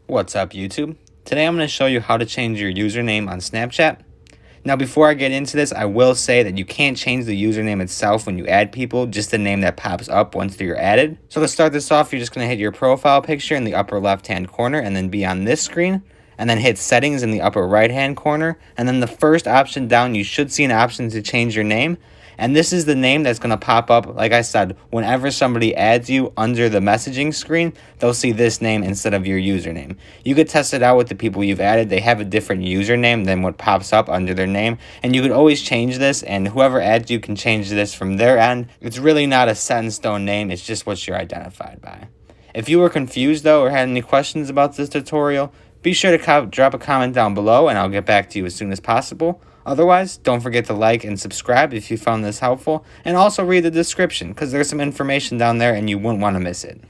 What's up, YouTube? Today I'm going to show you how to change your username on Snapchat. Now, before I get into this, I will say that you can't change the username itself when you add people, just the name that pops up once you're added. So to start this off, you're just going to hit your profile picture in the upper left-hand corner and then be on this screen, and then hit settings in the upper right-hand corner, and then the first option down, you should see an option to change your name. And this is the name that's going to pop up, like I said, whenever somebody adds you under the messaging screen, they'll see this name instead of your username. You could test it out with the people you've added. They have a different username than what pops up under their name. And you could always change this, and whoever adds you can change this from their end. It's really not a set in stone name. It's just what you're identified by. If you were confused, though, or had any questions about this tutorial, be sure to drop a comment down below, and I'll get back to you as soon as possible. Otherwise, don't forget to like and subscribe if you found this helpful, and also read the description because there's some information down there and you wouldn't want to miss it.